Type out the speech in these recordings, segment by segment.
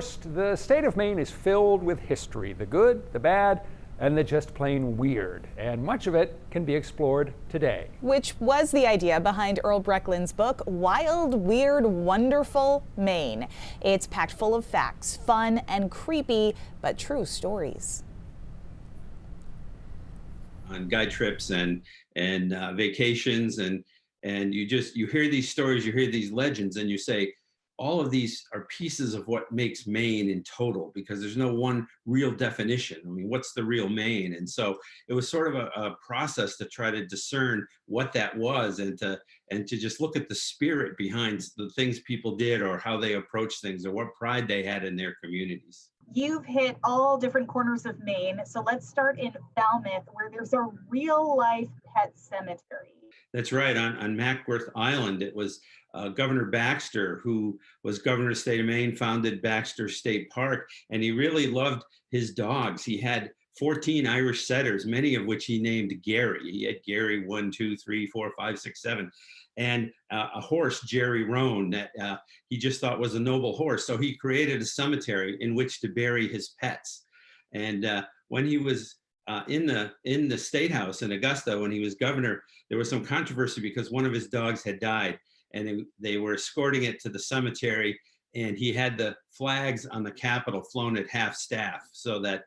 The state of Maine is filled with history, the good, the bad, and the just plain weird, and much of it can be explored today. Which was the idea behind Earl Brechlin's book, Wild, Weird, Wonderful Maine. It's packed full of facts, fun and creepy, but true stories. On guide trips and vacations, and you hear these stories, you hear these legends, and you say, all of these are pieces of what makes Maine in total, because there's no one real definition. I mean, what's the real Maine? And so it was sort of a process to try to discern what that was, and to just look at the spirit behind the things people did, or how they approached things, or what pride they had in their communities. You've hit all different corners of Maine. So let's start in Falmouth, where there's a real life pet cemetery. That's right. On Mackworth Island, it was Governor Baxter, who was governor of the state of Maine, founded Baxter State Park, and he really loved his dogs. He had 14 Irish setters, many of which he named Gary. He had Gary 1, 2, 3, 4, 5, 6, 7, and a horse, Jerry Roan, that he just thought was a noble horse. So he created a cemetery in which to bury his pets. And when he was in the State House in Augusta, when he was governor, there was some controversy because one of his dogs had died, and they were escorting it to the cemetery, and he had the flags on the Capitol flown at half staff, so that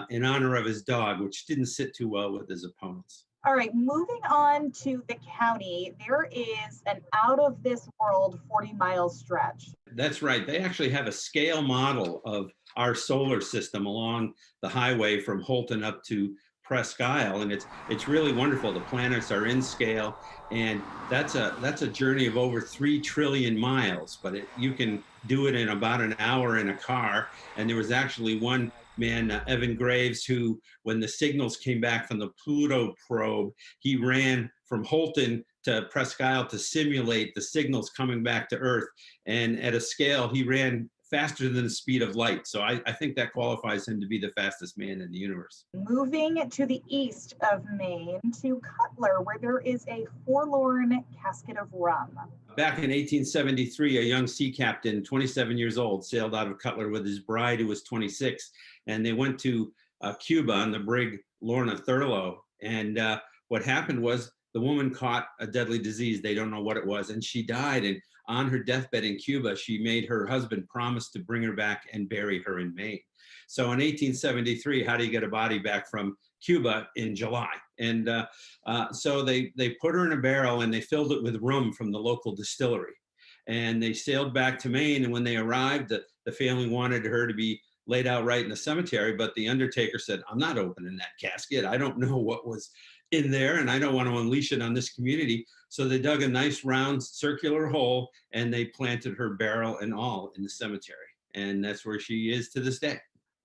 in honor of his dog, which didn't sit too well with his opponents. All right, moving on to the county, there is an out of this world 40-mile stretch. That's right. They actually have a scale model of our solar system along the highway from Holton up to Presque Isle, and it's really wonderful. The planets are in scale, and that's a journey of over 3 trillion miles, but you can do it in about an hour in a car. And there was actually one man, Evan Graves, who, when the signals came back from the Pluto probe, he ran from Holton to Presque Isle to simulate the signals coming back to Earth. And at a scale, he ran faster than the speed of light. So I think that qualifies him to be the fastest man in the universe. Moving to the east of Maine to Cutler, where there is a forlorn casket of rum. Back in 1873, a young sea captain, 27 years old, sailed out of Cutler with his bride, who was 26, and they went to Cuba on the brig Lorna Thurlow. And what happened was the woman caught a deadly disease. They don't know what it was, and she died. And on her deathbed in Cuba, she made her husband promise to bring her back and bury her in Maine. So in 1873, how do you get a body back from Cuba in July? And so they put her in a barrel, and they filled it with rum from the local distillery. And they sailed back to Maine, and when they arrived, the family wanted her to be laid out right in the cemetery, but the undertaker said, "I'm not opening that casket. I don't know what was in there, and I don't want to unleash it on this community." So they dug a nice round circular hole, and they planted her barrel and all in the cemetery. And that's where she is to this day.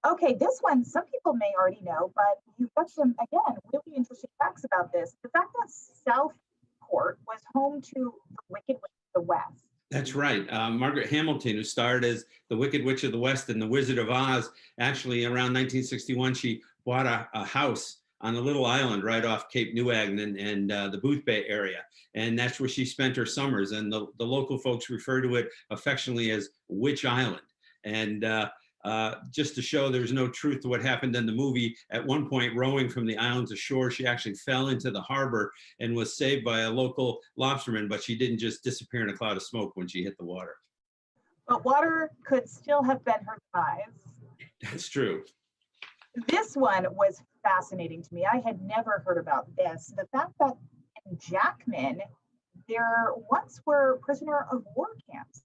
Okay, this one, some people may already know, but you've got some, again, really interesting facts about this. The fact that Southport was home to the Wicked Witch of the West. That's right. Margaret Hamilton, who starred as the Wicked Witch of the West in The Wizard of Oz, actually around 1961, she bought a house on a little island right off Cape Newagnon and the Boothbay area. And that's where she spent her summers. And the local folks refer to it affectionately as Witch Island. And just to show there's no truth to what happened in the movie, at one point, rowing from the island to shore, she actually fell into the harbor and was saved by a local lobsterman, but she didn't just disappear in a cloud of smoke when she hit the water. But water could still have been her demise. That's true. This one was fascinating to me. I had never heard about this. The fact that in Jackman, there once were prisoner of war camps.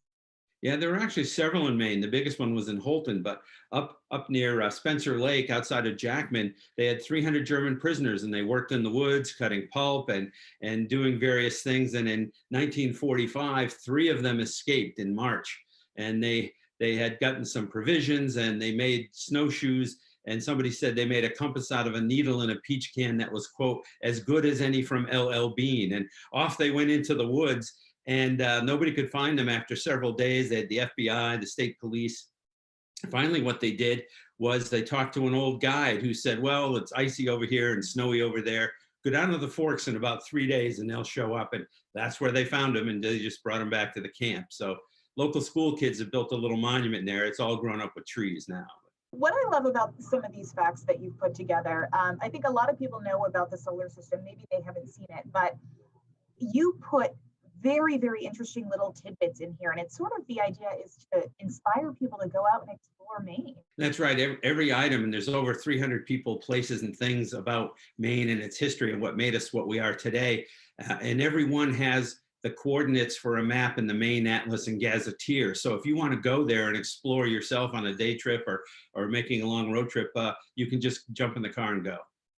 Yeah, there were actually several in Maine. The biggest one was in Holton, but up near Spencer Lake, outside of Jackman, they had 300 German prisoners, and they worked in the woods, cutting pulp and doing various things. And in 1945, 3 of them escaped in March, and they had gotten some provisions, and they made snowshoes. And somebody said they made a compass out of a needle in a peach can that was, quote, as good as any from L.L. Bean. And off they went into the woods, and nobody could find them after several days. They had the FBI, the state police. Finally, what they did was they talked to an old guide who said, well, it's icy over here and snowy over there. Go down to the Forks in about 3 days and they'll show up. And that's where they found them, and they just brought them back to the camp. So local school kids have built a little monument there. It's all grown up with trees now. What I love about some of these facts that you've put together, I think a lot of people know about the solar system. Maybe they haven't seen it, but you put very, very interesting little tidbits in here. And it's sort of the idea is to inspire people to go out and explore Maine. That's right. Every item, and there's over 300 people, places, and things about Maine and its history and what made us what we are today. And every one has the coordinates for a map in the Maine Atlas and Gazetteer. So if you want to go there and explore yourself on a day trip or making a long road trip, you can just jump in the car and go.